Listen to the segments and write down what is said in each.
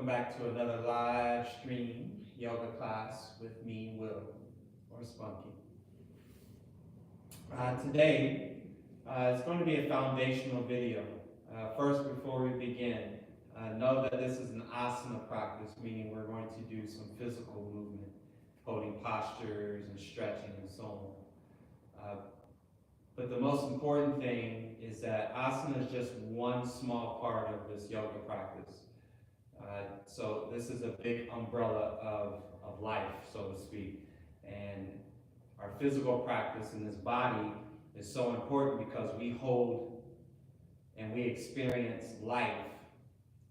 back to another live stream yoga class with me, Will, or Spunky. Today, it's going to be a foundational video. First, before we begin, know that this is an asana practice, meaning we're going to do some physical movement, holding postures and stretching and so on. But the most important thing is that asana is just one small part of this yoga practice. So this is a big umbrella of life, so to speak. And our physical practice in this body is so important because we hold and we experience life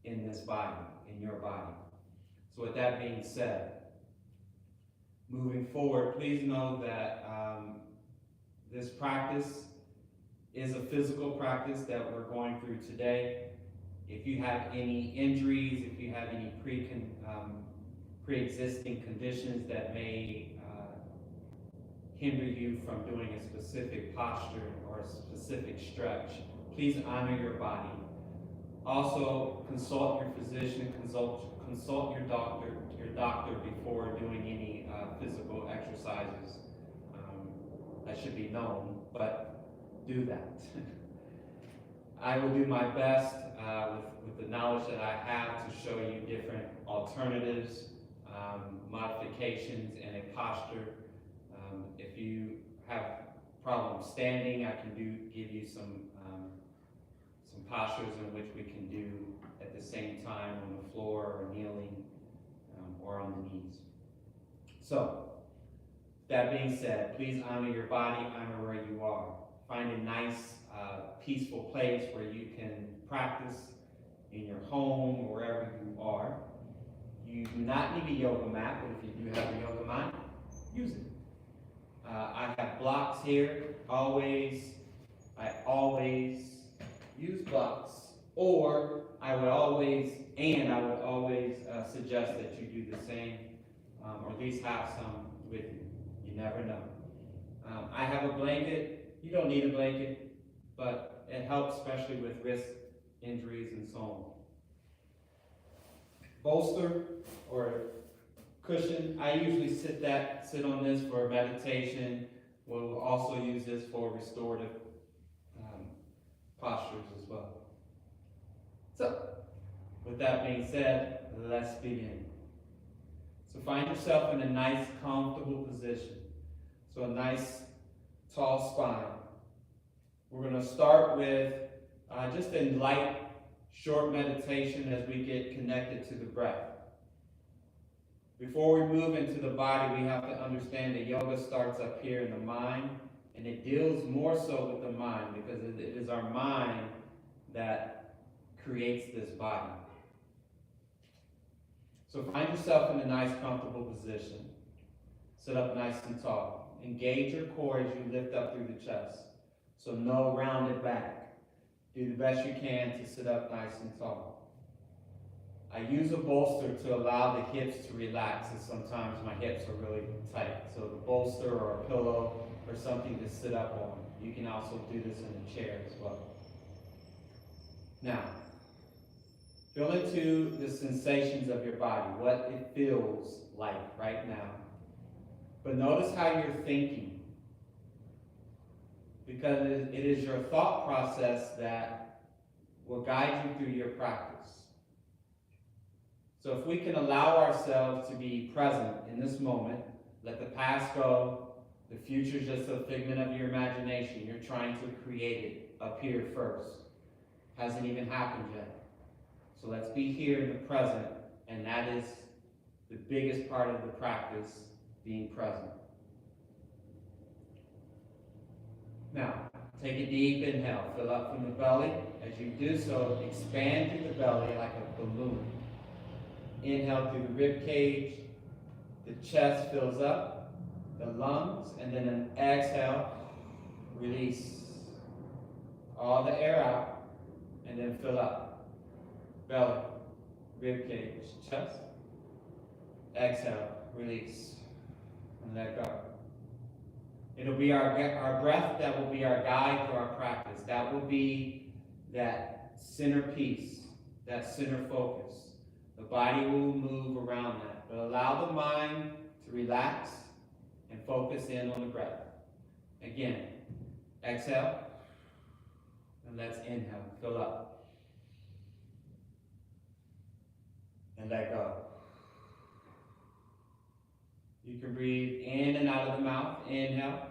in this body, in your body. So with that being said, moving forward, please know that this practice is a physical practice that we're going through today. If you have any injuries, if you have any pre-existing conditions that may hinder you from doing a specific posture or a specific stretch, please honor your body. Also, consult your physician, consult your doctor before doing any physical exercises. That should be known, but do that. I will do my best with the knowledge that I have to show you different alternatives, modifications, and a posture. If you have problems standing, I can give you some postures in which we can do at the same time on the floor or kneeling or on the knees. So, that being said, please honor your body, honor where you are. Find a nice, peaceful place where you can practice in your home or wherever you are. You do not need a yoga mat, but if you do have a yoga mat, use it. I have blocks here. I always use blocks, or I would always suggest that you do the same, or at least have some with you. You never know. I have a blanket. You don't need a blanket, but it helps, especially with wrist injuries and so on. Bolster or cushion, I usually sit on this for meditation. We'll also use this for restorative postures as well. So, with that being said, let's begin. So find yourself in a nice, comfortable position. So a nice, tall spine. We're going to start with just a light, short meditation as we get connected to the breath. Before we move into the body, we have to understand that yoga starts up here in the mind, and it deals more so with the mind because it is our mind that creates this body. So find yourself in a nice, comfortable position. Sit up nice and tall. Engage your core as you lift up through the chest. So no rounded back. Do the best you can to sit up nice and tall. I use a bolster to allow the hips to relax, and sometimes my hips are really tight. So the bolster or a pillow or something to sit up on. You can also do this in a chair as well. Now, feel into the sensations of your body, what it feels like right now. But notice how you're thinking, because it is your thought process that will guide you through your practice. So if we can allow ourselves to be present in this moment, let the past go, the future is just a figment of your imagination. You're trying to create it up here first. Hasn't even happened yet. So let's be here in the present, and that is the biggest part of the practice, being present. Now, take a deep inhale. Fill up from the belly. As you do so, expand through the belly like a balloon. Inhale through the rib cage. The chest fills up, the lungs, and then an exhale. Release all the air out, and then fill up. Belly, rib cage, chest. Exhale, release, and let go. It'll be our breath that will be our guide for our practice. That will be that center piece, that center focus. The body will move around that, but allow the mind to relax and focus in on the breath. Again, exhale, and let's inhale, fill up, and let go. You can breathe in and out of the mouth, inhale,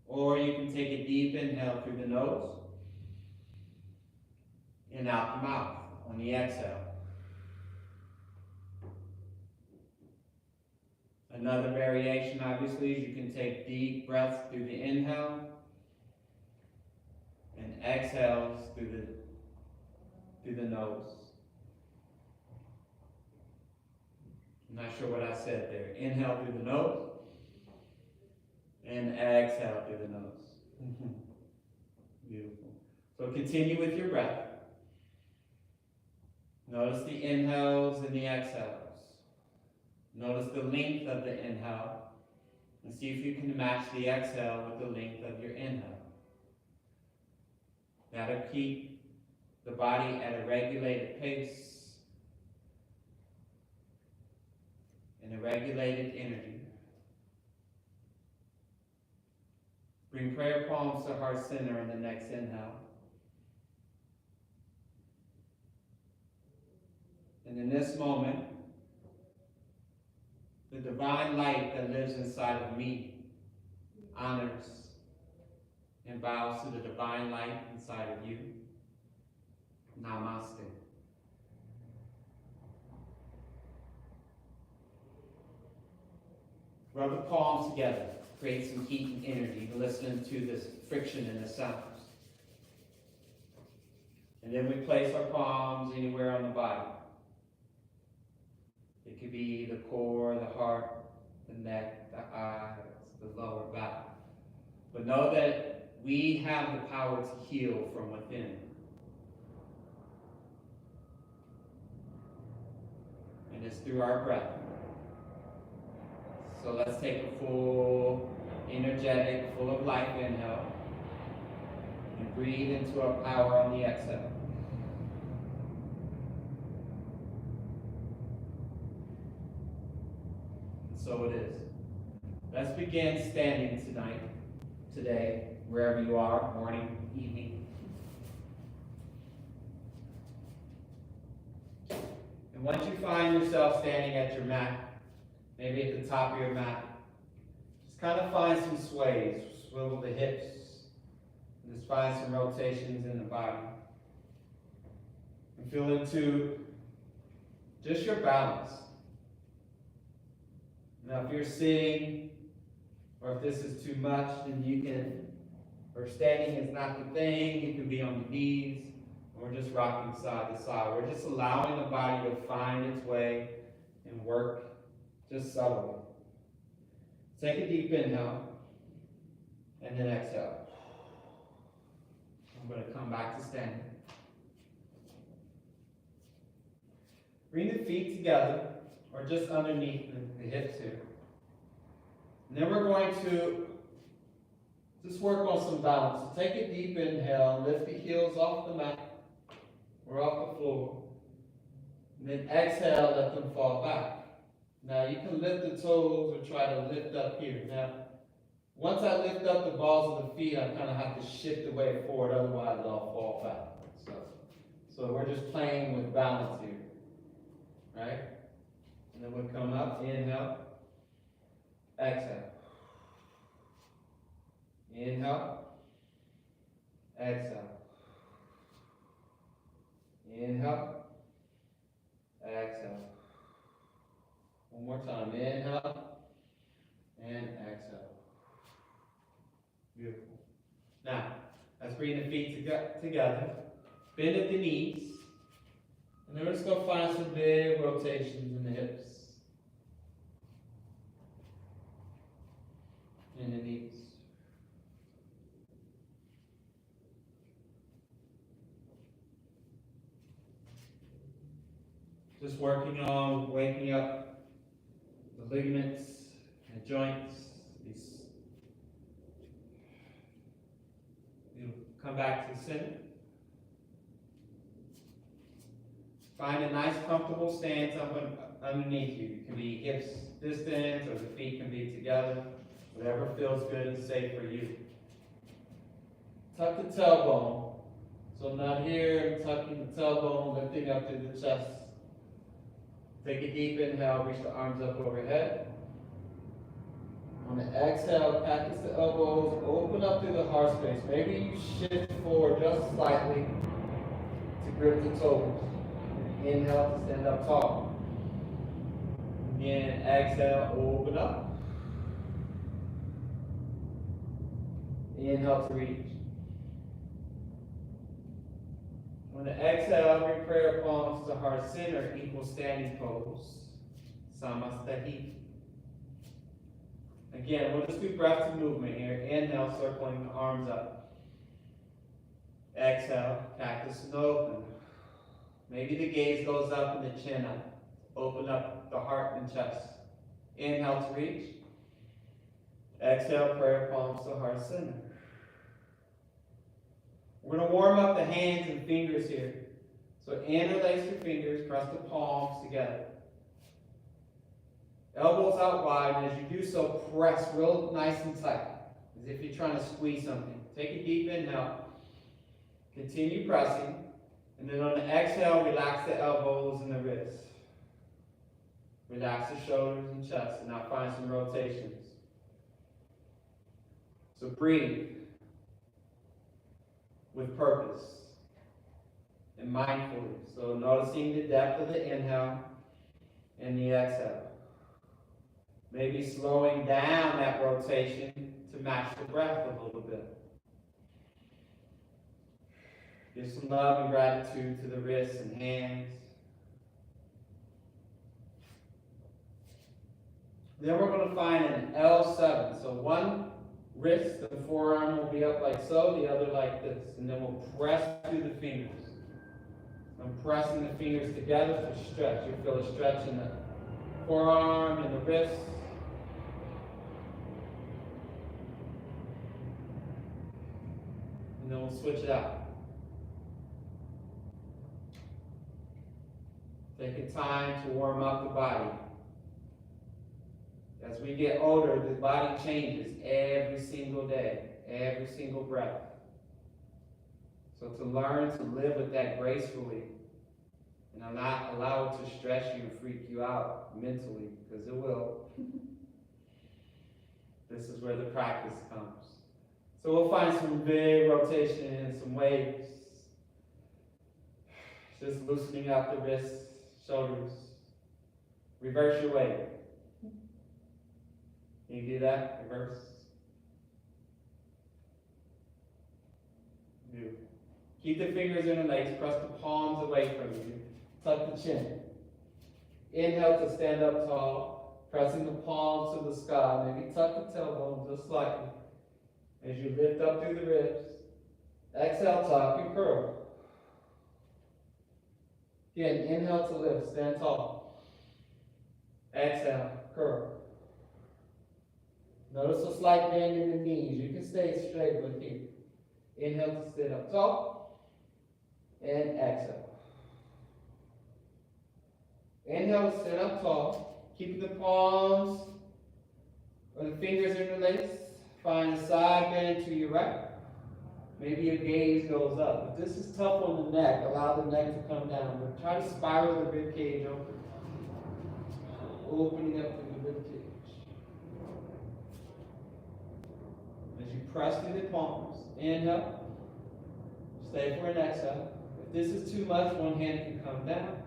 or you can take a deep inhale through the nose and out the mouth on the exhale. Another variation, obviously, is you can take deep breaths through the inhale and exhales through the nose. I'm not sure what I said there. Inhale through the nose and exhale through the nose. Beautiful. So continue with your breath. Notice the inhales and the exhales. Notice the length of the inhale and see if you can match the exhale with the length of your inhale. That'll keep the body at a regulated pace and a regulated energy. Bring prayer palms to heart center in the next inhale. And in this moment, the divine light that lives inside of me honors and bows to the divine light inside of you. Namaste. Rub the palms together. Create some heat and energy listening to this friction and the sounds. And then we place our palms anywhere on the body. It could be the core, the heart, the neck, the eyes, the lower back. But know that we have the power to heal from within. And it's through our breath. So let's take a full, energetic, full of life inhale. And breathe into our power on the exhale. So it is. Let's begin standing today, wherever you are, morning, evening. And once you find yourself standing at your mat, maybe at the top of your mat, just kind of find some sways, swivel the hips, and just find some rotations in the body. And feel into just your balance. Now, if you're sitting, or if this is too much, then you can, or standing is not the thing, you can be on your knees, and we're just rocking side to side. We're just allowing the body to find its way and work just subtly. Take a deep inhale, and then exhale. I'm going to come back to standing. Bring the feet together, or just underneath the hips here. And then we're going to just work on some balance. So take a deep inhale, lift the heels off the mat or off the floor. And then exhale, let them fall back. Now you can lift the toes or try to lift up here. Now, once I lift up the balls of the feet, I kind of have to shift the weight forward, otherwise I'll fall back. So we're just playing with balance here. Right? And then we'll come up, inhale, exhale. Inhale, exhale. Inhale, exhale. One more time, inhale, and exhale. Beautiful. Now, let's bring the feet together. Bend at the knees. And then we're just going to find some big rotations in the hips. And the knees. Just working on waking up the ligaments and joints. You'll come back to the center. Find a nice comfortable stance underneath you. It can be hips distance or the feet can be together. Whatever feels good and safe for you. Tuck the tailbone. So not here, I'm tucking the tailbone, lifting up through the chest. Take a deep inhale, reach the arms up overhead. On the exhale, cactus the elbows, open up through the heart space. Maybe you shift forward just slightly to grip the toes. Inhale to stand up tall. Again, exhale, open up. Inhale to reach. On the exhale, bring prayer palms to heart center, equal standing pose. Samastahi. Again, we'll just do breath to movement here. Inhale, circling the arms up. Exhale, cactus and open. Maybe the gaze goes up and the chin up. Open up the heart and chest. Inhale to reach. Exhale, prayer palms to heart center. We're going to warm up the hands and fingers here. So interlace your fingers, press the palms together. Elbows out wide, and as you do so, press real nice and tight, as if you're trying to squeeze something. Take a deep inhale. Continue pressing. And then on the exhale, relax the elbows and the wrists. Relax the shoulders and chest, and now find some rotations. So breathe with purpose and mindfully. So noticing the depth of the inhale and the exhale. Maybe slowing down that rotation to match the breath a little bit. Give some love and gratitude to the wrists and hands. Then we're going to find an L7. So one wrist, the forearm will be up like so, the other like this. And then we'll press through the fingers. I'm pressing the fingers together for stretch. You'll feel a stretch in the forearm and the wrist. And then we'll switch it out. Taking time to warm up the body. As we get older, the body changes every single day, every single breath. So to learn to live with that gracefully and not allow it to stress you and freak you out mentally, because it will. This is where the practice comes. So we'll find some big rotation and some waves. Just loosening out the wrists, shoulders. Reverse your weight. Can you do that? Reverse. Do. Keep the fingers interlaced. Press the palms away from you. Tuck the chin. Inhale to stand up tall. Pressing the palms to the sky. Maybe tuck the tailbone just slightly. As you lift up through the ribs. Exhale, tuck and curl. Again, inhale to lift. Stand tall. Exhale, curl. Notice a slight bend in the knees. You can stay straight with here. Inhale to sit up tall. And exhale. Inhale to sit up tall. Keep the palms or the fingers interlaced. Find a side bend to your right. Maybe your gaze goes up. If this is tough on the neck, allow the neck to come down. But try to spiral the rib cage open. Opening up through the rib cage. As you press through the palms, inhale, stay for an exhale. If this is too much, one hand can come down.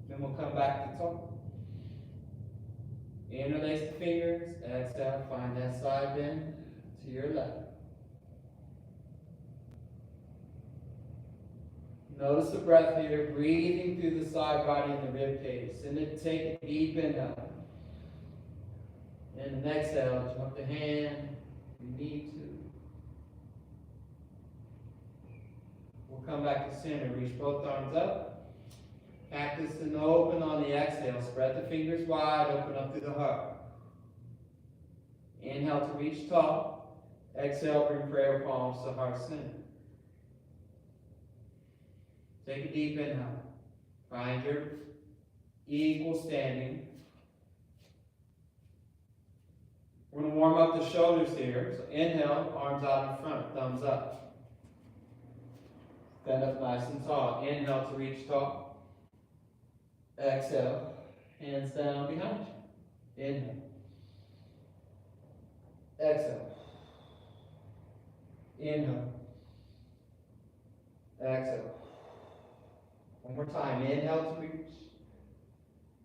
Then we'll come back to top. Interlace the fingers, exhale, find that side bend to your left. Notice the breath here, breathing through the side body and the rib cage. Send it, take a deep inhale. And an exhale, drop the hand if you need to. We'll come back to center. Reach both arms up. Cactus and open on the exhale. Spread the fingers wide, open up through the heart. Inhale to reach tall. Exhale, bring prayer palms to heart center. Take a deep inhale. Find your equal standing. We're going to warm up the shoulders here. So inhale, arms out in front, thumbs up. Stand up nice and tall. Inhale to reach tall. Exhale, hands down behind you. Inhale. Exhale. Inhale. Exhale. One more time. Inhale to reach.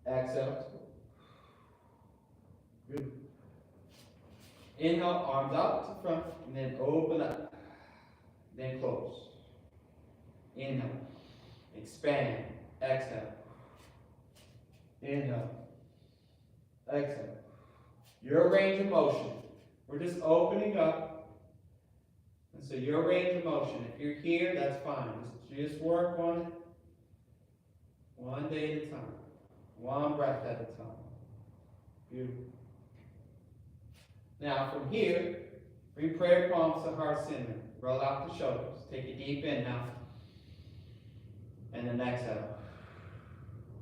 Exhale. Good. Inhale, arms out to front, and then open up. Then close. Inhale. Expand. Exhale. Inhale. Exhale. Your range of motion. We're just opening up. And so your range of motion. If you're here, that's fine. Just work on it. One day at a time. One breath at a time. Beautiful. Now from here, bring prayer palms to heart center. Roll out the shoulders. Take a deep inhale. And then exhale.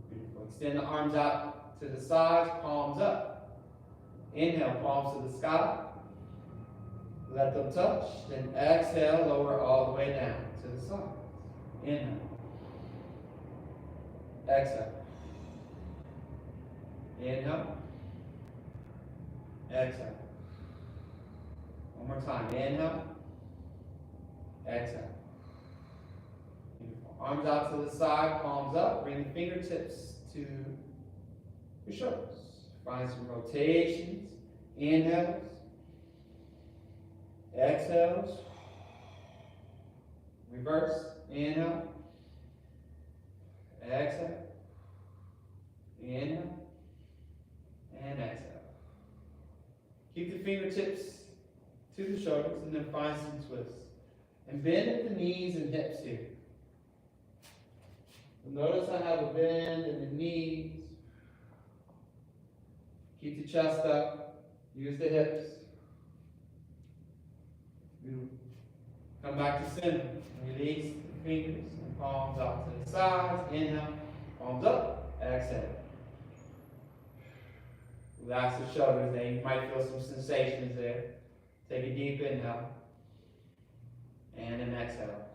Beautiful. Extend the arms out to the sides, palms up. Inhale, palms to the sky. Let them touch. Then exhale, lower all the way down to the sides. Inhale. Exhale. Inhale. Exhale. One more time. Inhale. Exhale. Beautiful. Arms out to the side, palms up. Bring the fingertips to your shoulders. Find some rotations. Inhales. Exhales. Reverse. Inhale. Exhale. Inhale. And exhale. Keep the fingertips to the shoulders and then find some twists. And bend at the knees and hips here. Notice I have a bend in the knees. Keep the chest up. Use the hips. Beautiful. Come back to center. Release the fingers and palms out to the sides. Inhale. Palms up. Exhale. Relax the shoulders there. You might feel some sensations there. Take a deep inhale. And an exhale.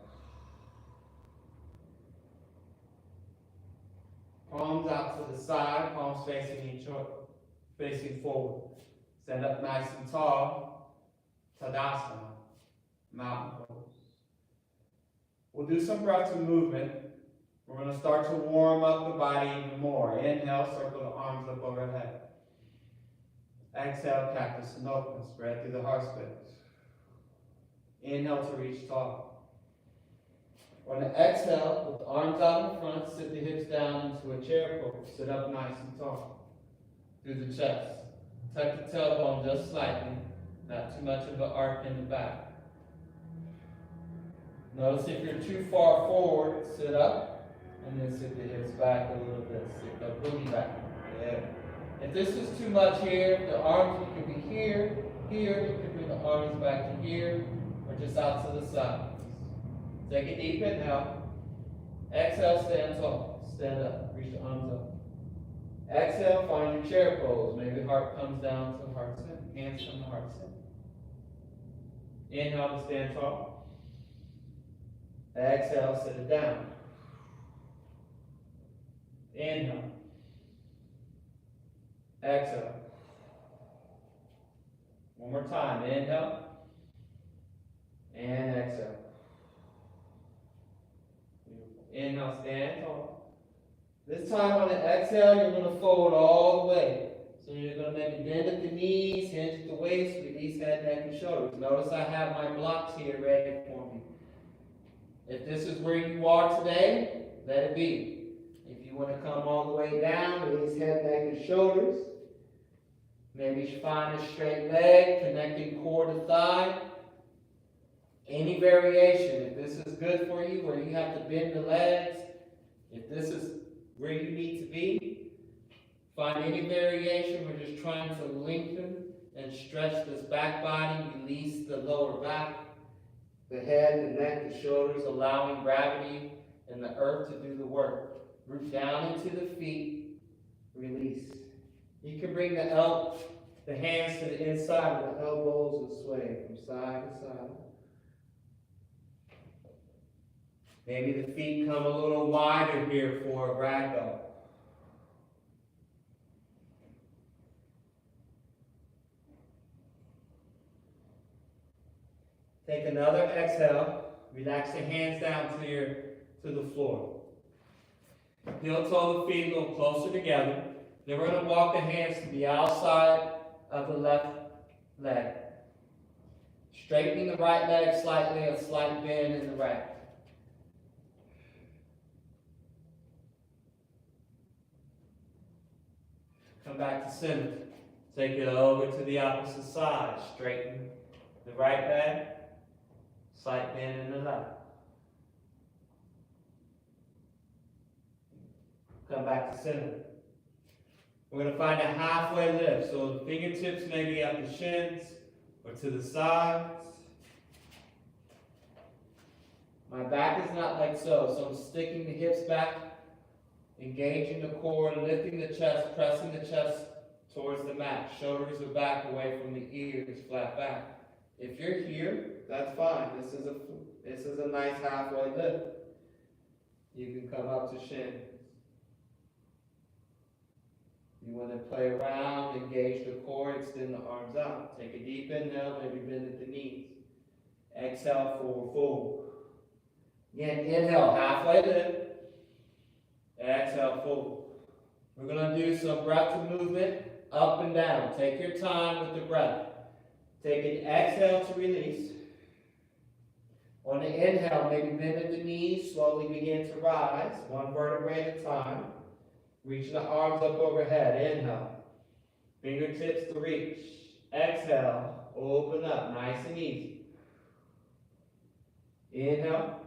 Palms out to the side. Palms facing each other. Facing forward. Stand up nice and tall. Tadasana. Mountain pose. We'll do some breaths of movement. We're going to start to warm up the body even more. Inhale, circle the arms up overhead. Exhale, cactus and open. Spread through the heart space. Inhale to reach tall. On the exhale, with the arms out in front, sit the hips down into a chair pose. Sit up nice and tall. Through the chest. Tuck the tailbone just slightly. Not too much of an arc in the back. Notice if you're too far forward, sit up, and then sit the hips back a little bit. Sit the booty back. Yeah. If this is too much here, the arms could be here, here. You could bring the arms back to here, or just out to the sides. Take a deep inhale. Exhale, stand tall. Stand up. Reach the arms up. Exhale, find your chair pose. Maybe heart comes down to heart center. Hands come to heart center. Inhale to stand tall. Exhale, sit it down. Inhale. Exhale. One more time. Inhale. And exhale. Inhale, stand tall. This time on the exhale, you're going to fold all the way. So you're going to maybe bend at the knees, hinge at the waist, release head, neck, and shoulders. Notice I have my blocks here ready for me. If this is where you are today, let it be. If you want to come all the way down, release head, neck, and shoulders. Maybe find a straight leg, connecting core to thigh. Any variation. If this is good for you, where you have to bend the legs, if this is where you need to be, find any variation. We're just trying to lengthen and stretch this back body, release the lower back, the head, the neck, the shoulders, allowing gravity and the earth to do the work. Root down into the feet, release. You can bring the hands to the inside of the elbows and sway from side to side. Maybe the feet come a little wider here for a ragdoll. Take another exhale. Relax your hands down to the floor. Heel toe the feet a little closer together. Then we're going to walk the hands to the outside of the left leg. Straightening the right leg slightly, a slight bend in the right. Come back to center. Take it over to the opposite side. Straighten the right leg, slight bend in the left. Come back to center. We're going to find a halfway lift. So the fingertips may be at the shins or to the sides. My back is not like so. So I'm sticking the hips back, engaging the core, lifting the chest, pressing the chest towards the mat. Shoulders are back away from the ears, flat back. If you're here, that's fine. This is a nice halfway lift. You can come up to shins. You want to play around, engage the core, extend the arms out. Take a deep inhale, maybe bend at the knees. Exhale, forward fold. Again, inhale, halfway lift. Exhale, forward. We're going to do some breath movement up and down. Take your time with the breath. Take an exhale to release. On the inhale, maybe bend at the knees, slowly begin to rise, one vertebrae at a time. Reach the arms up overhead. Inhale. Fingertips to reach. Exhale. Open up. Nice and easy. Inhale.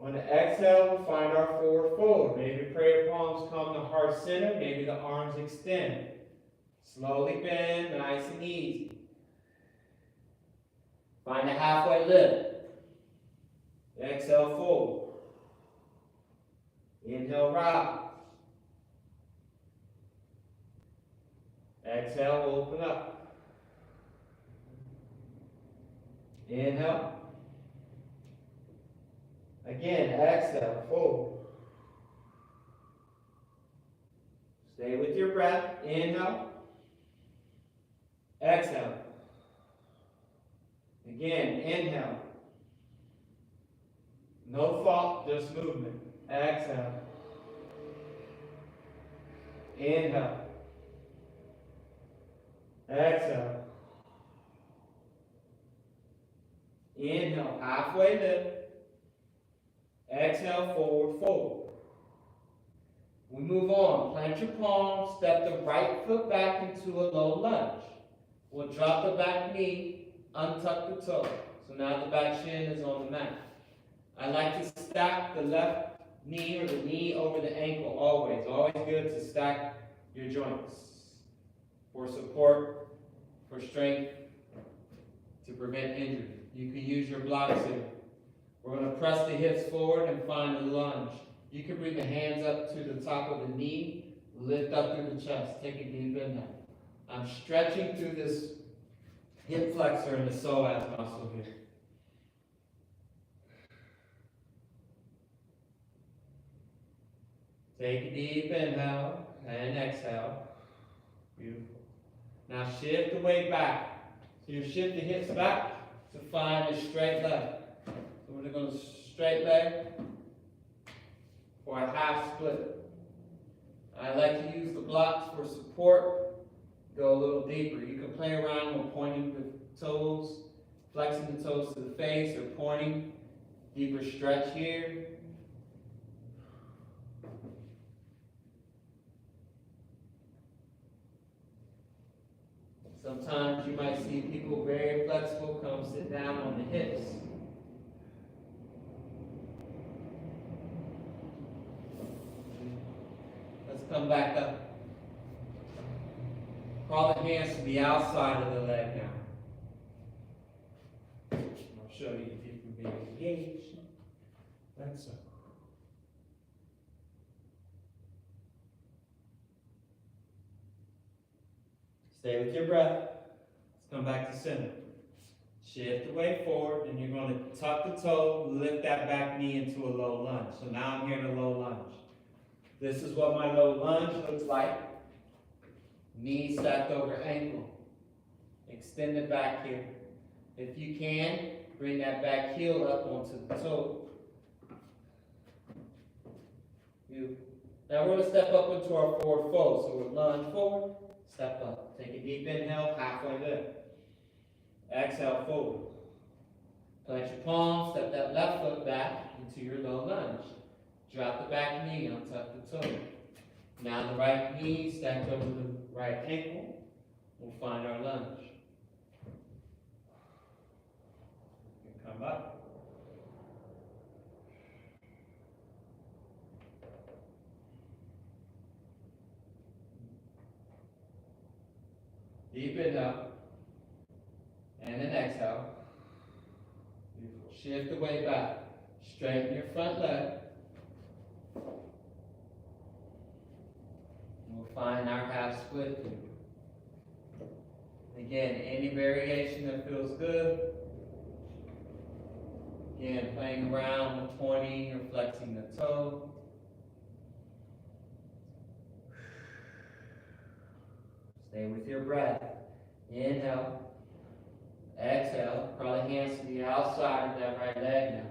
On the exhale, we'll find our forward fold. Maybe prayer palms come to heart center. Maybe the arms extend. Slowly bend. Nice and easy. Find a halfway lift. Exhale, forward. Inhale, rise. Exhale, open up. Inhale. Again, exhale, forward. Stay with your breath. Inhale. Exhale. Again, inhale. No thought, just movement. Exhale. Inhale. Exhale. Inhale, halfway lift. Exhale, forward fold. We move on. Plant your palms, step the right foot back into a low lunge. We'll drop the back knee, untuck the toe. So now the back shin is on the mat. I like to stack the left knee or the knee over the ankle always. Always good to stack your joints for support, for strength, to prevent injury. You can use your blocks here. We're going to press the hips forward and find a lunge. You can bring the hands up to the top of the knee, lift up through the chest. Take a deep inhale. I'm stretching through this hip flexor and the psoas muscle here. Take a deep inhale and exhale. Beautiful. Now shift the weight back. So you shift the hips back to find a straight leg. So we're going to straight leg or a half split. I like to use the blocks for support. Go a little deeper. You can play around with pointing the toes, flexing the toes to the face, or pointing. Deeper stretch here. Sometimes you might see people very flexible come sit down on the hips. Let's come back up. Crawl the hands to the outside of the leg now. I'll show you if you can be engaged. Exhale. Stay with your breath. Let's come back to center. Shift the weight forward, and you're going to tuck the toe, lift that back knee into a low lunge. So now I'm here in a low lunge. This is what my low lunge looks like. Knee stacked over ankle. Extend it back here. If you can, bring that back heel up onto the toe. Now we're going to step up into our forward fold. So we're lunge forward, step up. Take a deep inhale, halfway lift. Exhale, forward. Plant your palms, step that left foot back into your low lunge. Drop the back knee, untuck the toe. Now the right knee stacked over the right ankle. We'll find our lunge. Come up. Deep inhale. And an exhale. Beautiful. Shift the weight back. Straighten your front leg. We'll find our half split here. Again, any variation that feels good. Again, playing around with 20 or flexing the toe. Stay with your breath. Inhale. Exhale. Draw the hands to the outside of that right leg now.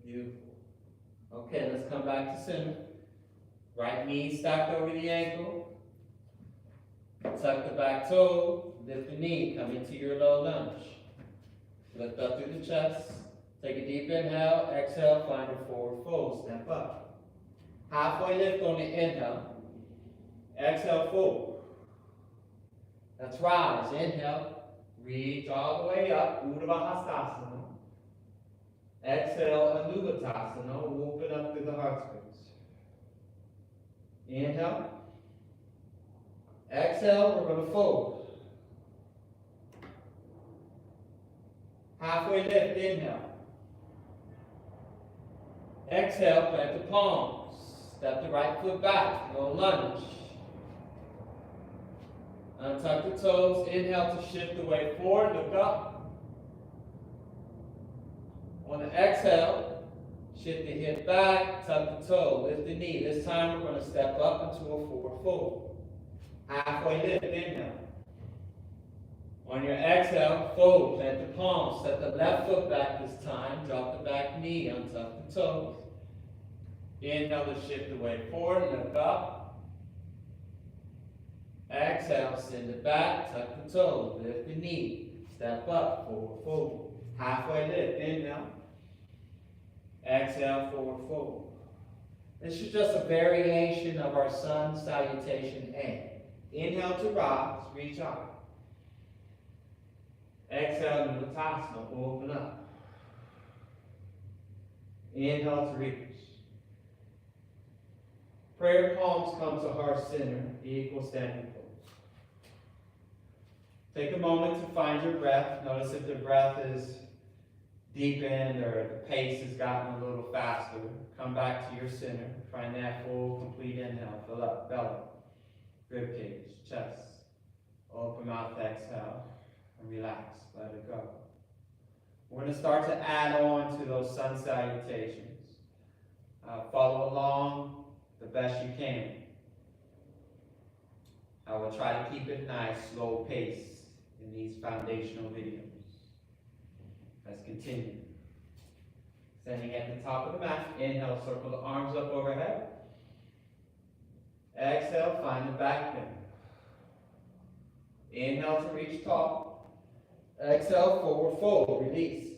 Beautiful. Okay, let's come back to center. Right knee stacked over the ankle. Tuck the back toe. Lift the knee. Come into your low lunge. Lift up through the chest. Take a deep inhale. Exhale. Find a forward fold. Step up. Halfway lift on the inhale. Exhale, forward. Let's rise. Inhale. Reach all the way up. Urdhva Hastasana. Exhale, Anuvattasana. Open up through the heart space. Inhale. Exhale, we're going to fold. Halfway lift, inhale. Exhale, plant the palms. Step the right foot back, low lunge. Untuck the toes. Inhale to shift the weight forward, look up. On the exhale, shift the hip back, tuck the toe, lift the knee. This time we're going to step up into a forward fold. Halfway lift, inhale. On your exhale, fold, plant the palms, step the left foot back this time, drop the back knee, untuck the toes. Inhale to shift the weight forward, look up. Exhale, send it back, tuck the toe, lift the knee, step up, forward fold. Halfway lift, inhale. Exhale, forward fold. This is just a variation of our sun salutation A. Inhale to rise, reach up. Exhale, Anuvattasana, open up. Inhale to reach. Prayer palms come to heart center, equal standing pose. Take a moment to find your breath. Notice if the breath is deepened or the pace has gotten a little faster. Come back to your center. Find that full, complete inhale. Fill up, belly, rib cage, chest. Open mouth, exhale, and relax. Let it go. We're going to start to add on to those sun salutations. Follow along the best you can. I will try to keep it nice, slow pace in these foundational videos. Let's continue. Standing at the top of the mat, inhale, circle the arms up overhead. Exhale, find the back bend. Inhale to reach tall. Exhale, forward fold, release.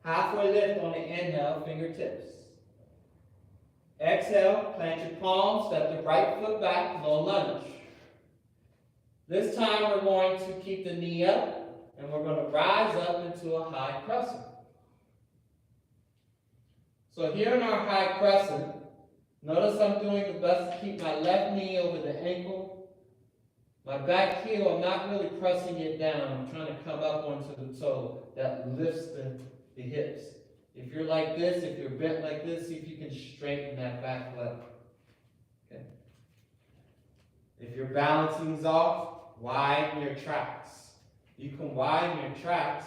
Halfway lift on the inhale, fingertips. Exhale, plant your palms, step the right foot back, low lunge. This time we're going to keep the knee up. And we're going to rise up into a high crescent. So here in our high crescent, Notice I'm doing the best to keep my left knee over the ankle. My back heel, I'm not really pressing it down. I'm trying to come up onto the toe. That lifts the hips. If you're like this, if you're bent like this, see if you can straighten that back leg. Okay. If your balancing's off, widen your tracks. You can widen your tracks,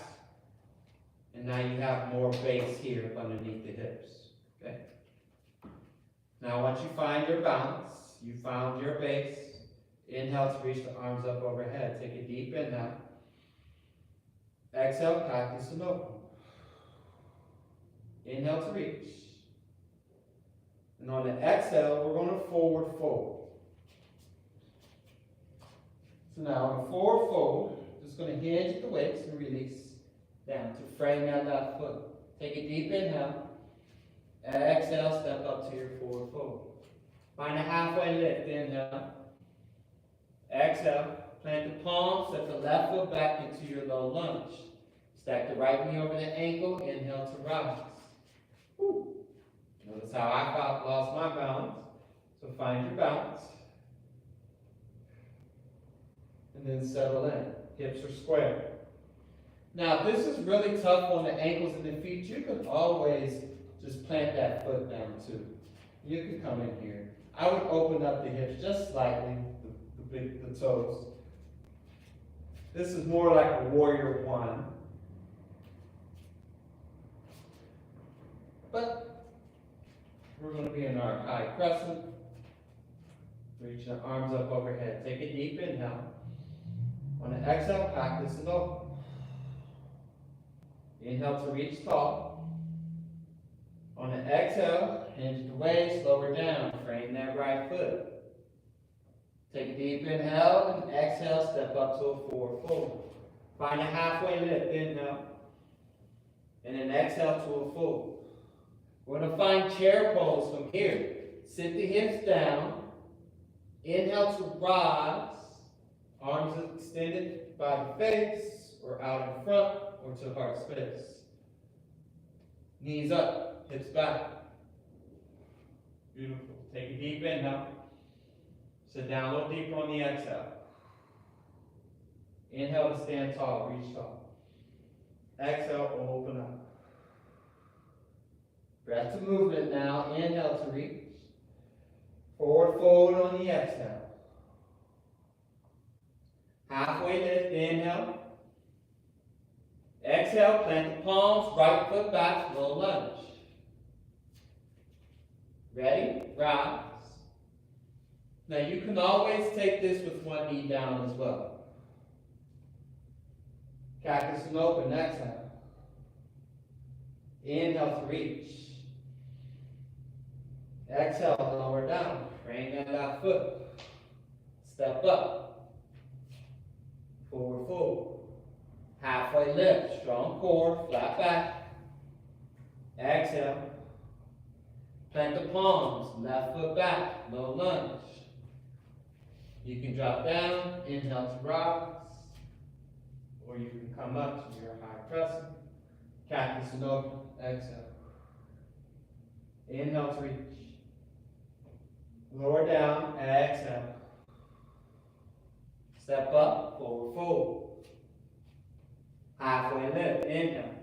and now you have more base here underneath the hips. Okay. Now once you find your balance, you found your base, inhale to reach the arms up overhead. Take a deep inhale. Exhale, cactus and open. Inhale to reach. And on the exhale, we're going to forward fold. So now on a forward fold, just going to hinge at the waist and release down to frame that left foot. Take a deep inhale. Exhale, step up to your forward fold. Find a halfway lift. Inhale. Exhale. Plant the palms, step the left foot back into your low lunge. Stack the right knee over the ankle. Inhale to rise. Woo. Notice how I lost my balance. So find your balance. And then settle in. Hips are square. Now, if this is really tough on the ankles and the feet, you can always just plant that foot down too. You can come in here. I would open up the hips just slightly, the toes. This is more like a warrior one. But we're going to be in our high crescent. Reach the arms up overhead. Take a deep inhale. On the exhale, cactus and open. Inhale to reach tall. On the exhale, hinge the waist, lower down. Frame that right foot. Take a deep inhale and exhale, step up to a forward fold. Find a halfway lift. Inhale. And then exhale to a fold. We're going to find chair pose from here. Sit the hips down. Inhale to rise. Arms extended by the face or out in front or to heart space. Knees up, hips back. Beautiful. Take a deep inhale. Sit down a little deeper on the exhale. Inhale to stand tall, reach tall. Exhale, open up. Breath to movement now. Inhale to reach. Forward fold on the exhale. Halfway lift, inhale. Exhale, plant the palms, right foot back, low lunge. Ready? Rise. Now you can always take this with one knee down as well. Cactus and open, exhale. Inhale to reach. Exhale, lower down. Frame that left foot. Step up. Forward fold. Halfway lift. Strong core. Flat back. Exhale. Plant the palms. Left foot back. Low lunge. You can drop down. Inhale to rise. Or you can come up to your high crescent. Cactus and open. Exhale. Inhale to reach. Lower down. Exhale. Step up, forward fold. Halfway lift, inhale.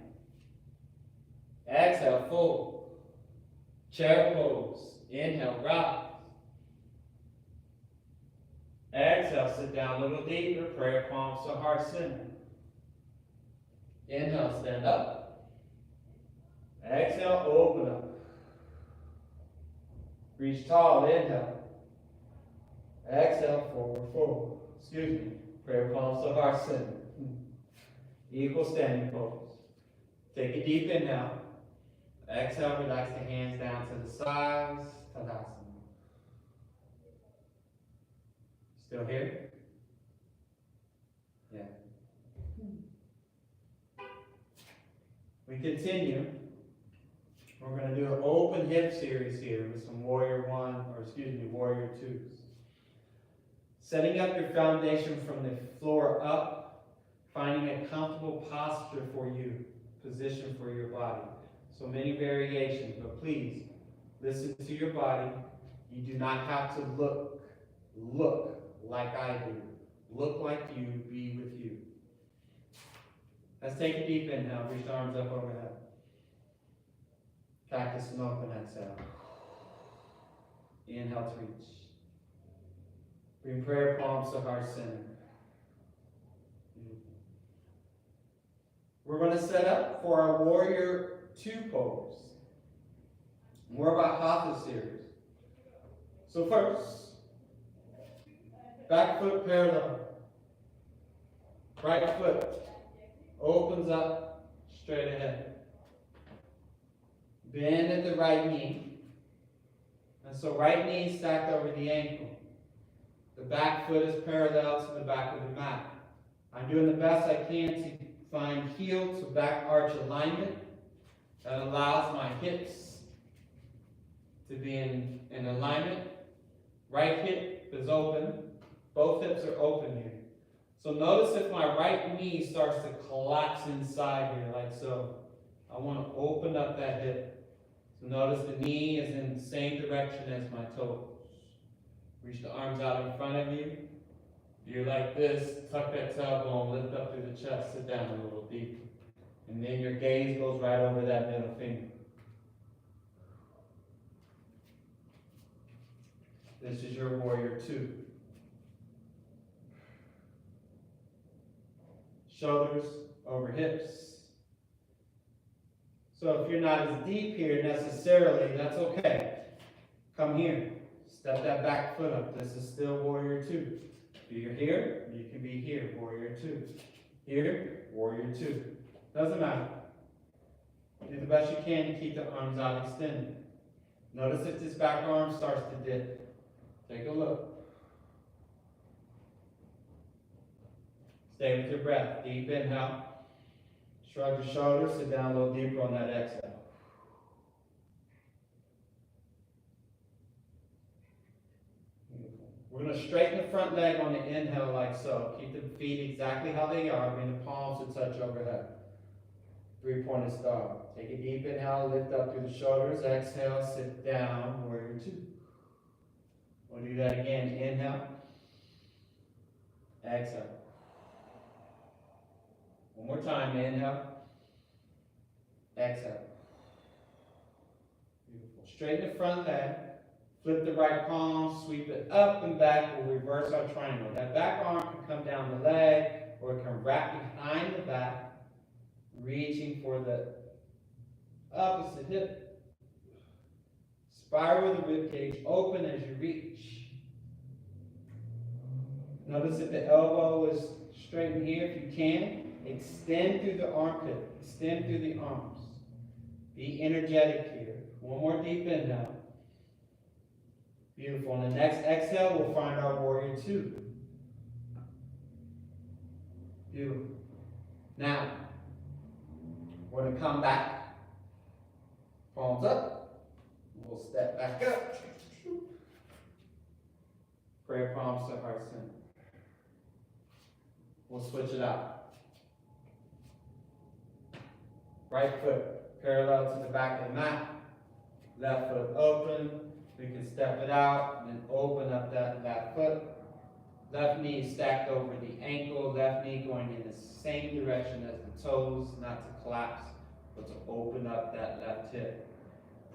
Exhale, fold. Chair pose, inhale, rise. Exhale, sit down a little deeper, prayer palms to heart center. Inhale, stand up. Exhale, open up. Reach tall, inhale. Exhale, forward fold. Excuse me, prayer palms to heart center. Equal standing pose. Take a deep inhale. Exhale, relax the hands down to the sides. Tadasana. Still here? Yeah. We continue. We're going to do an open hip series here with some warrior warrior twos. Setting up your foundation from the floor up, finding a comfortable posture for you, position for your body. So many variations, but please listen to your body, You do not have to look like I do. Look like you, be with you. Let's take a deep inhale, reach the arms up overhead. Practice an open exhale. Inhale to reach. Bring prayer palms to heart center. We're going to set up for our warrior 2 pose. More about Hatha series. So first, back foot parallel. Right foot opens up straight ahead. Bend at the right knee. And so right knee stacked over the ankle. The back foot is parallel to the back of the mat. I'm doing the best I can to find heel to back arch alignment that allows my hips to be in alignment. Right hip is open. Both hips are open here. So notice if my right knee starts to collapse inside here, like so. I want to open up that hip. So notice the knee is in the same direction as my toes. Reach the arms out in front of you. You're like this, tuck that tailbone, lift up through the chest, sit down a little deeper. And then your gaze goes right over that middle finger. This is your warrior 2. Shoulders over hips. So if you're not as deep here necessarily, that's okay. Come here. Step that back foot up. This is still warrior 2. If you're here, you can be here, warrior 2. Here, warrior 2. Doesn't matter. Do the best you can to keep the arms out extended. Notice if this back arm starts to dip. Take a look. Stay with your breath. Deep inhale. Shrug your shoulders. Sit down a little deeper on that exhale. We're going to straighten the front leg on the inhale like so. Keep the feet exactly how they are. Bring the palms to touch overhead. 3-pointed star. Take a deep inhale. Lift up through the shoulders. Exhale. Sit down. Warrior 2. We'll do that again. Inhale. Exhale. One more time. Inhale. Exhale. Beautiful. Straighten the front leg. Flip the right palm. Sweep it up and back. We'll reverse our triangle. That back arm can come down the leg or it can wrap behind the back, reaching for the opposite hip. Spiral the rib cage open as you reach. Notice that the elbow is straightened here. If you can, extend through the armpit. Extend through the arms. Be energetic here. One more deep inhale. Beautiful. On the next exhale, we'll find our warrior 2. Beautiful. Now, we're going to come back. Palms up. We'll step back up. Prayer palms to heart center. We'll switch it out. Right foot parallel to the back of the mat. Left foot open. We can step it out and then open up that foot. Left knee stacked over the ankle. Left knee going in the same direction as the toes, not to collapse, but to open up that left hip.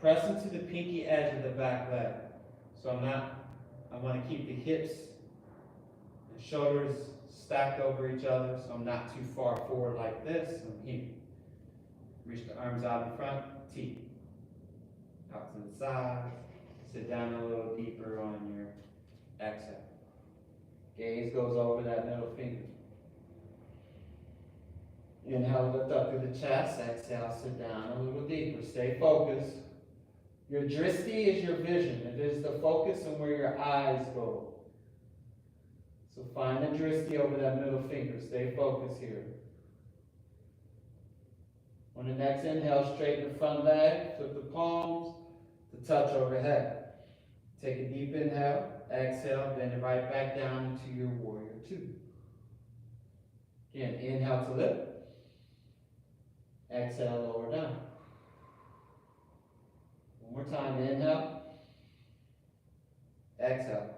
Press into the pinky edge of the back leg. So I want to keep the hips and shoulders stacked over each other, so I'm not too far forward like this. I'm here. Reach the arms out in front, T. Out to the side. Sit down a little deeper on your exhale. Gaze goes over that middle finger. Inhale, lift up through the chest. Exhale, sit down a little deeper. Stay focused. Your drishti is your vision. It is the focus on where your eyes go. So find the drishti over that middle finger. Stay focused here. On the next inhale, straighten the front leg. Flip the palms to touch overhead. Take a deep inhale. Exhale, bend it right back down into your warrior 2. Again, inhale to lift. Exhale, lower down. One more time, inhale. exhale.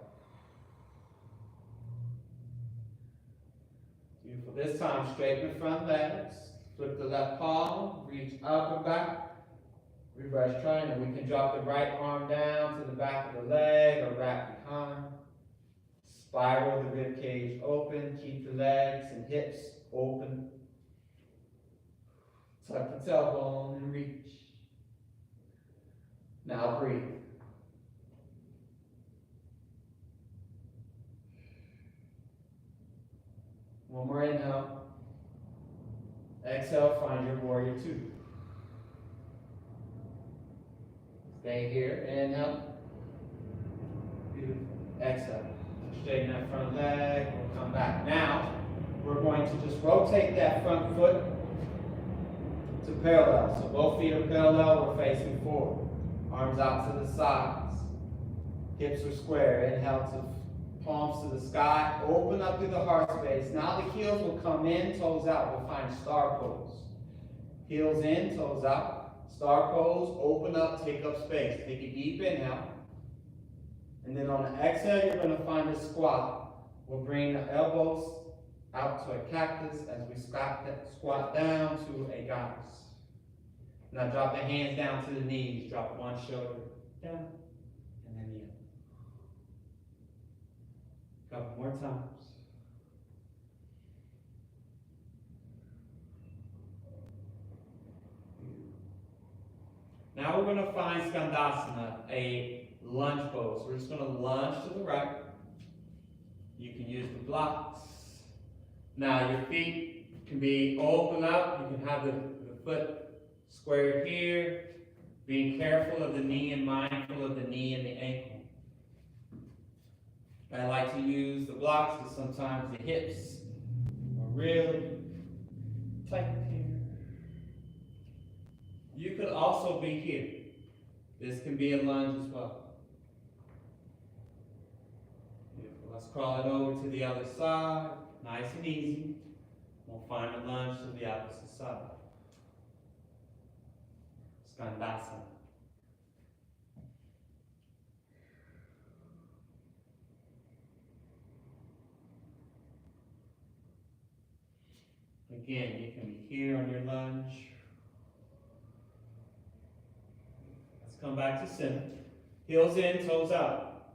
Beautiful. This time, straighten the front legs. Flip the left palm, reach up and back. Reverse triangle. We can drop the right arm down to the back of the leg or wrap behind. Spiral the rib cage open. Keep the legs and hips open. Tuck the tailbone and reach. Now breathe. One more inhale. Exhale, find your warrior two. Stay here, inhale. Beautiful. Exhale. Straighten that front leg, we'll come back. Now, we're going to just rotate that front foot to parallel. So both feet are parallel, we're facing forward. Arms out to the sides. Hips are square. Inhale to palms to the sky. Open up through the heart space. Now the heels will come in, toes out. We'll find star pose. Heels in, toes out. Star pose, open up, take up space. Take a deep inhale. And then on the exhale, you're going to find a squat. We'll bring the elbows out to a cactus as we squat down to a goddess. Now drop the hands down to the knees. Drop one shoulder down and then the other. Couple more times. Now we're going to find Skandasana, a lunge pose. We're just going to lunge to the right. You can use the blocks. Now your feet can be open up. You can have the foot squared here. Being careful of the knee and mindful of the knee and the ankle. I like to use the blocks because sometimes the hips are really tight here. You could also be here. This can be a lunge as well. Beautiful. Let's crawl it over to the other side. Nice and easy. We'll find a lunge to the opposite side. Skandasana. Again, you can be here on your lunge. Let's come back to center. Heels in, toes out.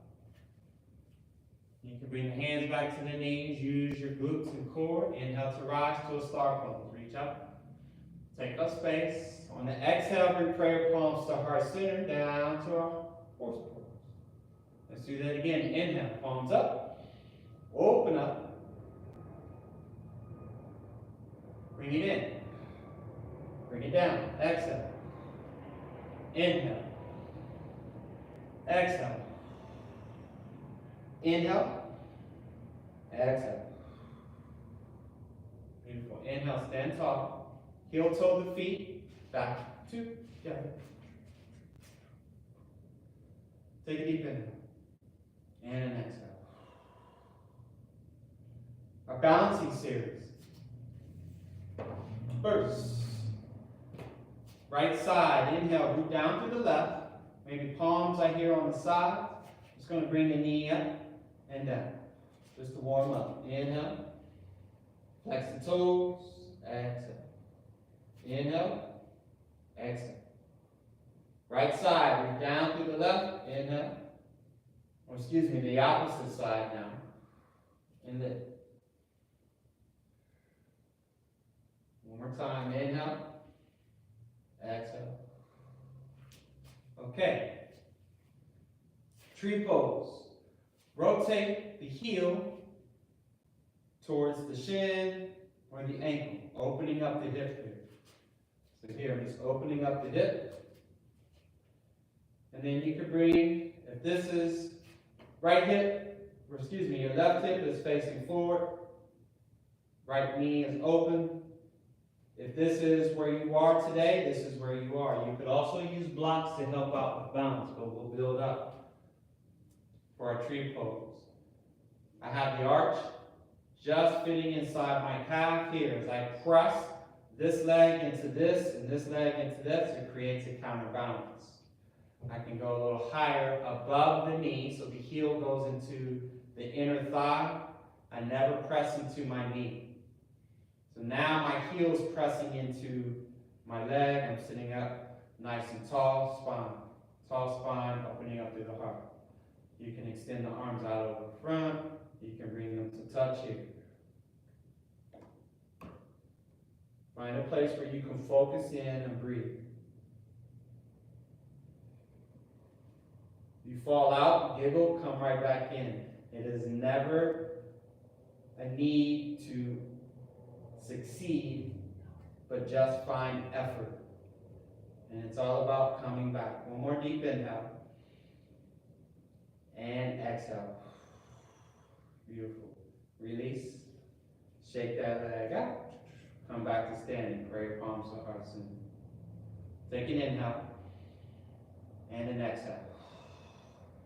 You can bring the hands back to the knees. Use your glutes and core. Inhale to rise to a star pose. Reach up. Take up space. On the exhale, bring prayer palms to heart center, down to our horse pose. Let's do that again. Inhale, palms up. Open up. Bring it in. Bring it down. Exhale. Inhale. Exhale. Inhale. Exhale. Beautiful. Inhale, stand tall. Heel toe the feet. Back together. Take a deep inhale. And an exhale. Our balancing series. First, right side, inhale, root down to the left. Maybe palms are here on the side. Just going to bring the knee up and down. Just to warm up. Inhale. Flex the toes. Exhale. Inhale. Exhale. Right side, root down to the left. Inhale. Or excuse me, the opposite side now. And lift. One more time, inhale, exhale. Okay. Tree pose. Rotate the heel towards the shin or the ankle, opening up the hip here. So here, I'm just opening up the hip. And then you can bring, if this is right hip, or excuse me, your left hip is facing forward, right knee is open. If this is where you are today, this is where you are. You could also use blocks to help out with balance, but we'll build up for our tree pose. I have the arch just fitting inside my calf here. As I press this leg into this and this leg into this, it creates a counterbalance. I can go a little higher above the knee, so the heel goes into the inner thigh. I never press into my knee. So now my heel's pressing into my leg. I'm sitting up nice and tall, spine, opening up through the heart. You can extend the arms out over front. You can bring them to touch here. Find a place where you can focus in and breathe. You fall out, giggle, come right back in. It is never a need to succeed, but just find effort. And it's all about coming back. One more deep inhale. And exhale. Beautiful. Release. Shake that leg out. Come back to standing. Prayer palms to heart center. Take an inhale. And an exhale.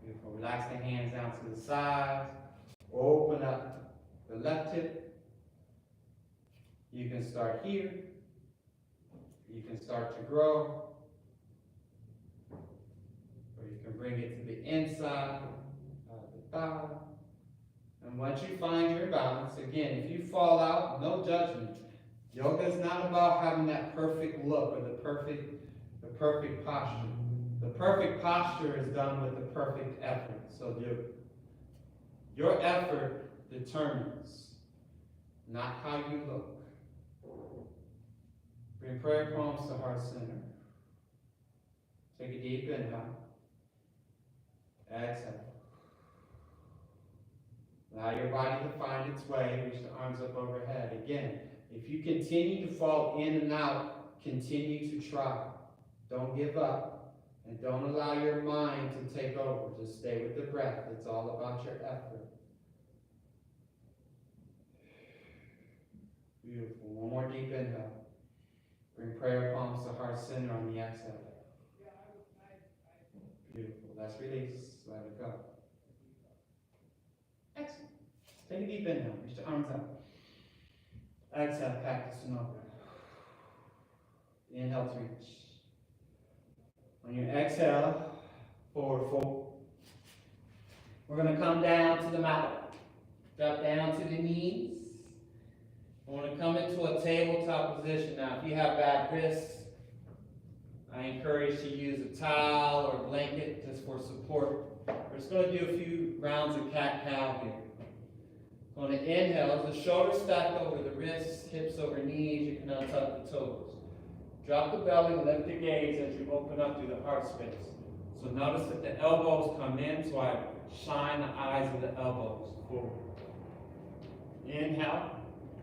Beautiful. Relax the hands down to the sides. Open up the left hip. You can start here. You can start to grow. Or you can bring it to the inside of the thigh. And once you find your balance, again, if you fall out, no judgment. Yoga is not about having that perfect look or the perfect posture. The perfect posture is done with the perfect effort. So your effort determines not how you look. Bring prayer palms to heart center. Take a deep inhale. Exhale. Allow your body to find its way. Reach the arms up overhead. Again, if you continue to fall in and out, continue to try. Don't give up. And don't allow your mind to take over. Just stay with the breath. It's all about your effort. Beautiful. One more deep inhale. Bring prayer palms to heart center on the exhale. Beautiful. Let's release. Let it go. Excellent. Take a deep inhale. Reach the arms up. Exhale, cactus and over. Inhale to reach. On your exhale, forward fold. We're going to come down to the mat. Drop down to the knees. I want to come into a tabletop position. Now, if you have bad wrists, I encourage you to use a towel or blanket just for support. We're just going to do a few rounds of cat-cow here. On the inhale, the shoulders stacked over the wrists, hips over knees, you can untuck the toes. Drop the belly, lift the gaze as you open up through the heart space. So notice that the elbows come in, so I shine the eyes of the elbows forward. Inhale.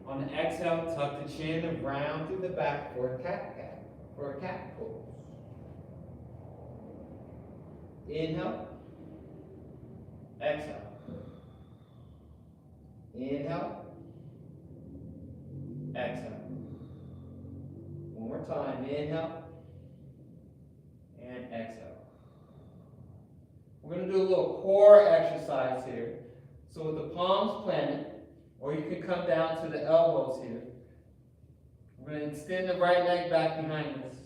On the exhale, tuck the chin and round through the back for a cat-cow, or a cat pose. Inhale. Exhale. Inhale. Exhale. One more time. Inhale. And exhale. We're going to do a little core exercise here. So with the palms planted, or you can come down to the elbows here. We're going to extend the right leg back behind us.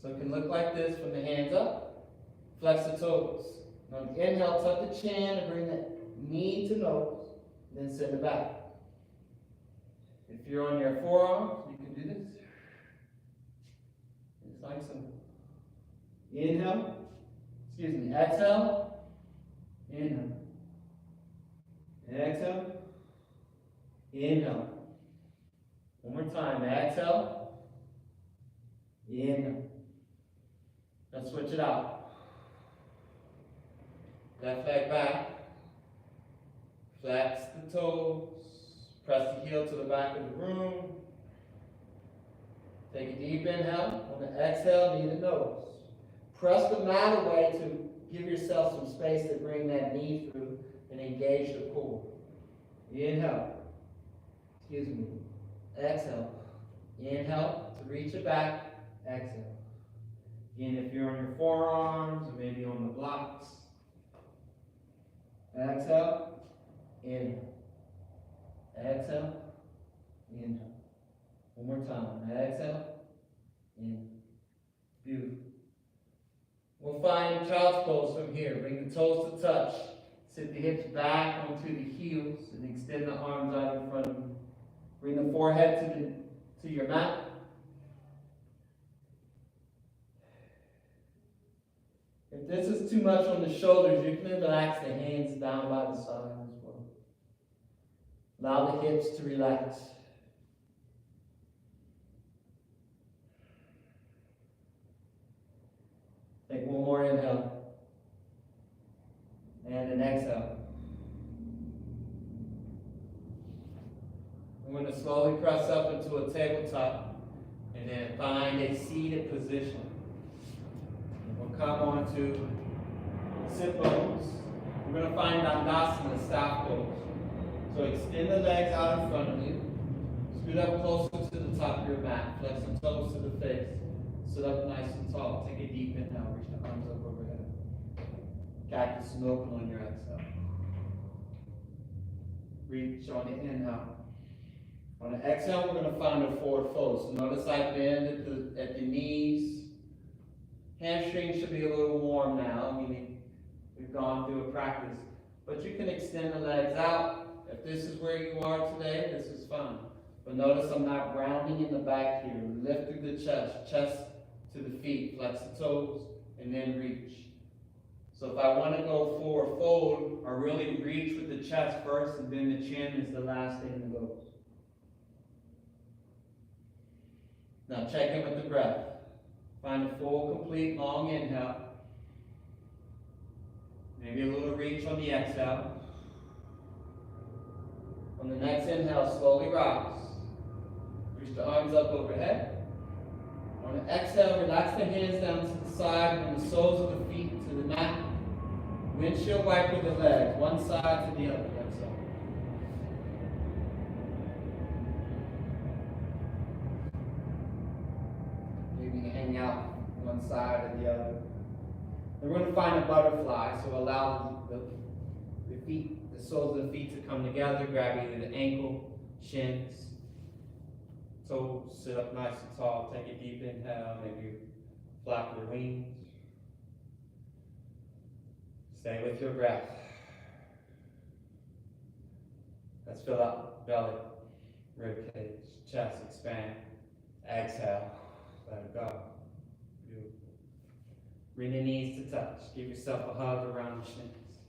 So it can look like this from the hands up. Flex the toes. On the inhale, tuck the chin and bring the knee to nose. Then send it back. If you're on your forearms, you can do this. It's nice and inhale. Exhale. Inhale. Exhale. Inhale. One more time. Exhale. Inhale. Let's switch it out. Left leg back. Flex the toes. Press the heel to the back of the room. Take a deep inhale. On the exhale, knee to nose. Press the mat away to give yourself some space to bring that knee through and engage the core. Inhale. Exhale. Inhale to reach it back. Exhale. Again, if you're on your forearms or maybe on the blocks. Exhale. Inhale. Exhale. Inhale. One more time. Exhale. Inhale. Beautiful. We'll find child's pose from here. Bring the toes to touch. Sit the hips back onto the heels and extend the arms out in front of you. Bring the forehead to your mat. If this is too much on the shoulders, you can relax the hands down by the side as well. Allow the hips to relax. Take one more inhale. And an exhale. We're going to slowly press up into a tabletop and then find a seated position. We'll come on to sit bones. We're going to find Dandasana, staff pose. So extend the legs out in front of you. Scoot up closer to the top of your mat. Flex the toes to the face. Sit up nice and tall. Take a deep inhale. Reach the arms up overhead. Cactus and open on your exhale. Reach on the inhale. On the exhale, we're going to find a forward fold. So notice I bend at the knees. Hamstrings should be a little warm now, meaning we've gone through a practice. But you can extend the legs out. If this is where you are today, this is fine. But notice I'm not rounding in the back here. Lift through the chest to the feet. Flex the toes, and then reach. So if I want to go forward fold, I really reach with the chest first, and then the chin is the last thing that goes. Now check in with the breath. Find a full, complete, long inhale. Maybe a little reach on the exhale. On the next inhale, slowly rise. Reach the arms up overhead. On the exhale, relax the hands down to the side and the soles of the feet to the mat. Windshield wiper the legs, one side to the other. Exhale. Maybe hang out one side or the other. Then we're going to find a butterfly, so allow the feet, the soles of the feet to come together, grab either the ankle, shins, toes, sit up nice and tall, take a deep inhale, maybe flap your wings. Stay with your breath. Let's fill out belly, rib cage, chest expand. Exhale, let it go. Beautiful. Bring the knees to touch. Give yourself a hug around the shins.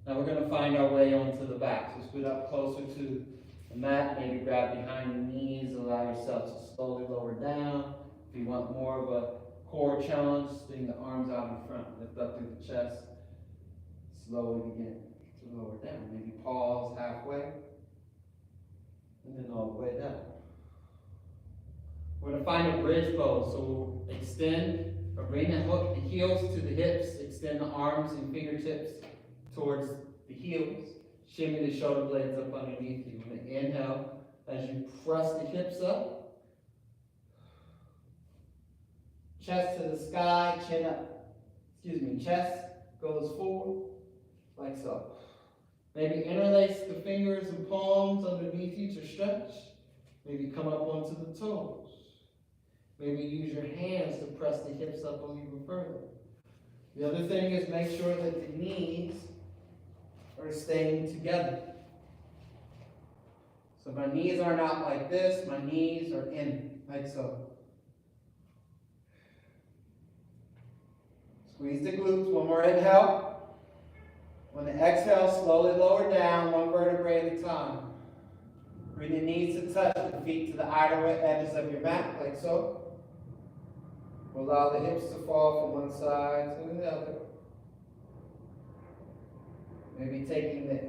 Now we're going to find our way onto the back. So scoot up closer to the mat. Maybe grab behind the knees. Allow yourself to slowly lower down. If you want more of a core challenge, swing the arms out in front. Lift up through the chest. Slowly begin to lower down. Maybe pause halfway. And then all the way down. We're going to find a bridge pose. So we'll extend or bring the heels to the hips. Extend the arms and fingertips towards the heels. Shimmy the shoulder blades up underneath you. We're going to inhale as you press the hips up. Chest to the sky, chin up. Chest goes forward, like so. Maybe interlace the fingers and palms underneath you to stretch. Maybe come up onto the toes. Maybe use your hands to press the hips up even further. The other thing is make sure that the knees are staying together. So my knees aren't out like this, my knees are in, like so. Squeeze the glutes, one more inhale. On the exhale, slowly lower down, one vertebrae at a time. Bring the knees to touch the feet to the outer edges of your mat, like so. We'll allow the hips to fall from one side to the other. Maybe taking the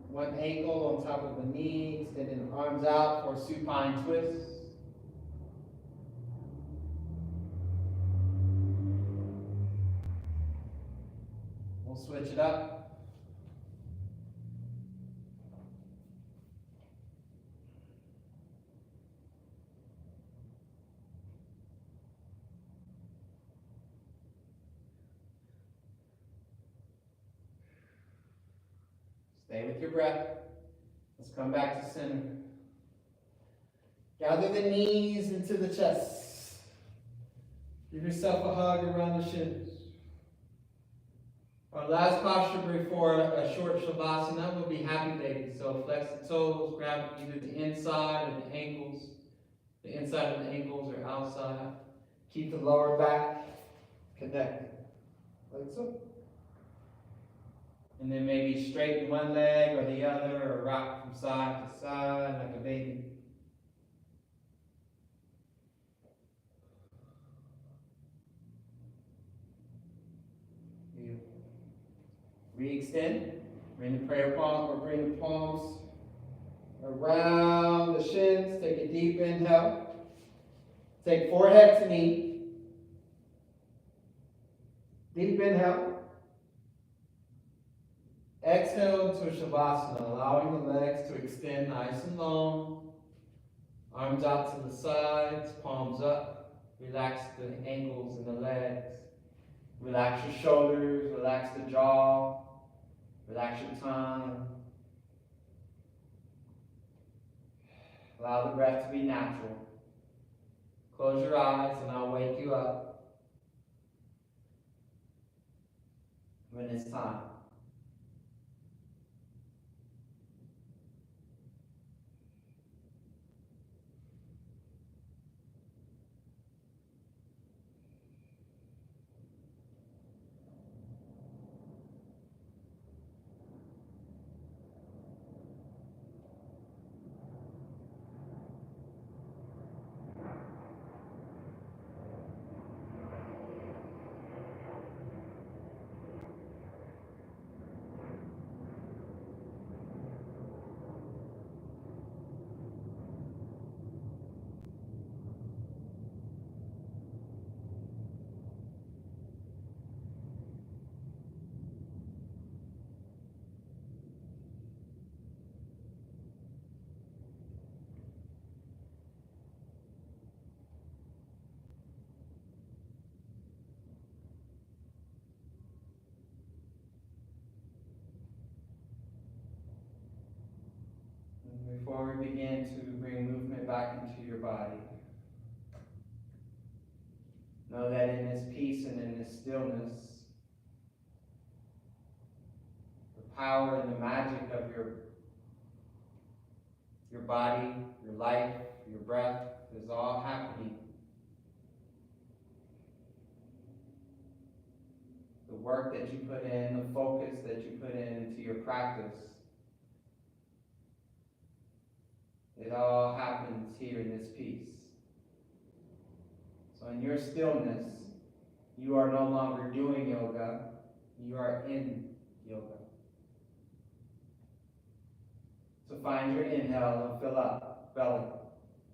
one ankle on top of the knee, extending the arms out for a supine twist. We'll switch it up. Stay with your breath. Let's come back to center. Gather the knees into the chest. Give yourself a hug around the shins. Our last posture before a short shavasana will be happy baby. So flex the toes, grab either the inside or the ankles. The inside of the ankles or outside. Keep the lower back connected, like so. And then maybe straighten one leg or the other, or rock from side to side like a baby. Re-extend. Bring the prayer palm or bring the palms around the shins. Take a deep inhale. Take forehead to knee. Deep inhale. Exhale to Shavasana, allowing the legs to extend nice and long. Arms out to the sides, palms up. Relax the ankles and the legs. Relax your shoulders, relax the jaw. Relax your tongue. Allow the breath to be natural. Close your eyes and I'll wake you up when it's time. Before we begin to bring movement back into your body, know that in this peace and in this stillness, the power and the magic of your body, your life, your breath is all happening. The work that you put in, the focus that you put into your practice, it all happens here in this peace. So in your stillness, you are no longer doing yoga, you are in yoga. So find your inhale and fill up, belly,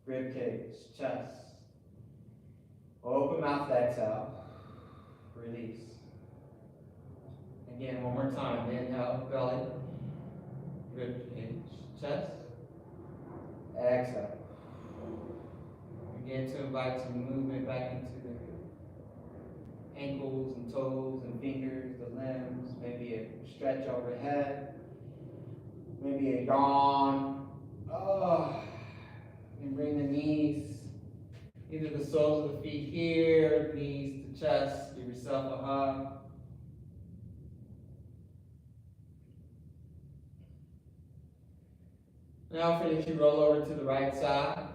rib cage, chest. Open mouth, exhale, release. Again, one more time, inhale, belly, rib cage, chest. Exhale. Begin to invite some movement back into the ankles and toes and fingers, the limbs, maybe a stretch overhead, maybe a yawn. And bring the knees, either the soles of the feet here, knees to chest, give yourself a hug. Now finish, you roll over to the right side.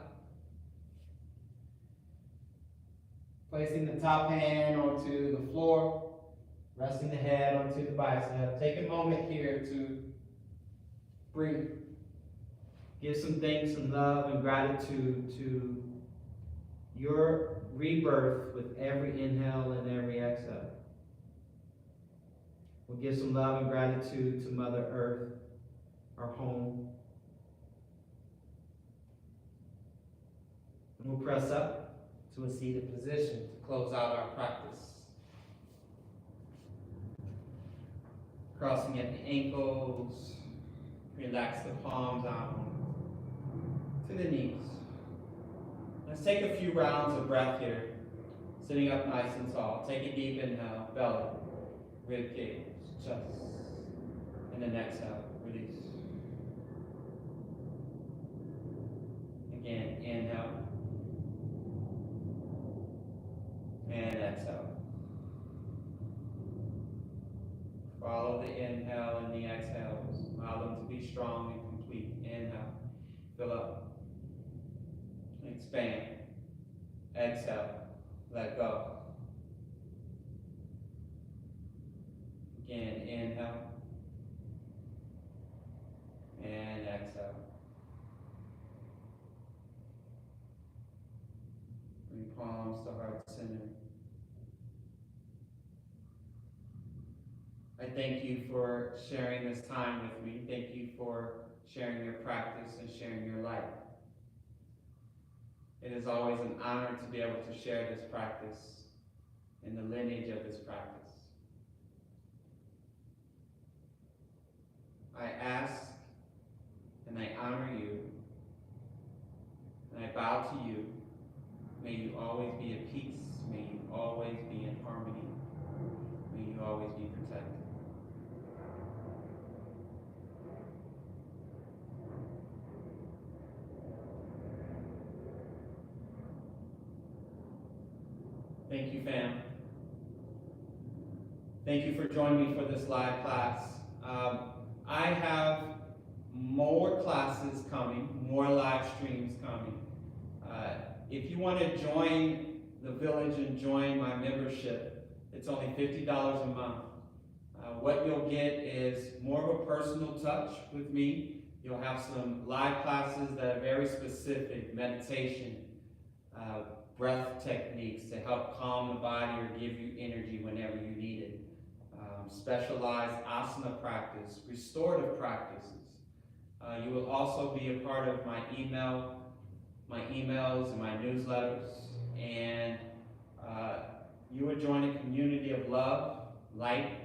Placing the top hand onto the floor, resting the head onto the bicep. Take a moment here to breathe. Give some thanks and love and gratitude to your rebirth with every inhale and every exhale. We'll give some love and gratitude to Mother Earth, our home. And we'll press up to a seated position to close out our practice. Crossing at the ankles, relax the palms out to the knees. Let's take a few rounds of breath here, sitting up nice and tall. Take a deep inhale, belly, rib cage, chest, and then exhale, release. Again, inhale. And Fill up. Expand. Exhale. Let go. Again, inhale. And exhale. Bring palms to heart center. I thank you for sharing this time with me. Thank you for sharing your practice and sharing your life. It is always an honor to be able to share this practice and the lineage of this practice. I ask and I honor you, and I bow to you. May you always be at peace. May you always be in harmony. May you always be protected. Thank you, fam. Thank you for joining me for this live class. I have more classes coming, more live streams coming. If you want to join the village and join my membership, it's only $50 a month. What you'll get is more of a personal touch with me. You'll have some live classes that are very specific, meditation, breath techniques to help calm the body or give you energy whenever you need it. Specialized asana practice, restorative practices. You will also be a part of my emails and my newsletters, and you will join a community of love, light.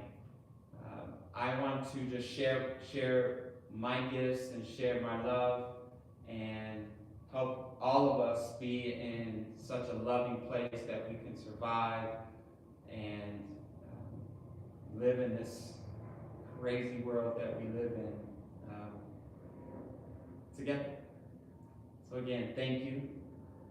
I want to just share my gifts and share my love and help all of us be in such a loving place that we can survive and live in this crazy world that we live in together. So again, thank you.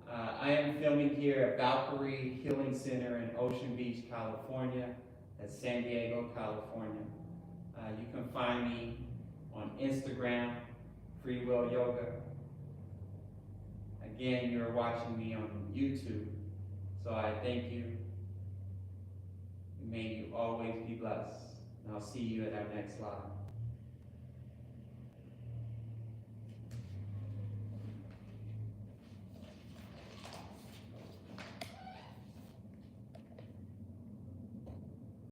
I am filming here at Valkyrie Healing Center in Ocean Beach, California. That's San Diego, California. You can find me on Instagram, Free Will Yoga. Again, you're watching me on YouTube, so I thank you. May you always be blessed. And I'll see you at our next live.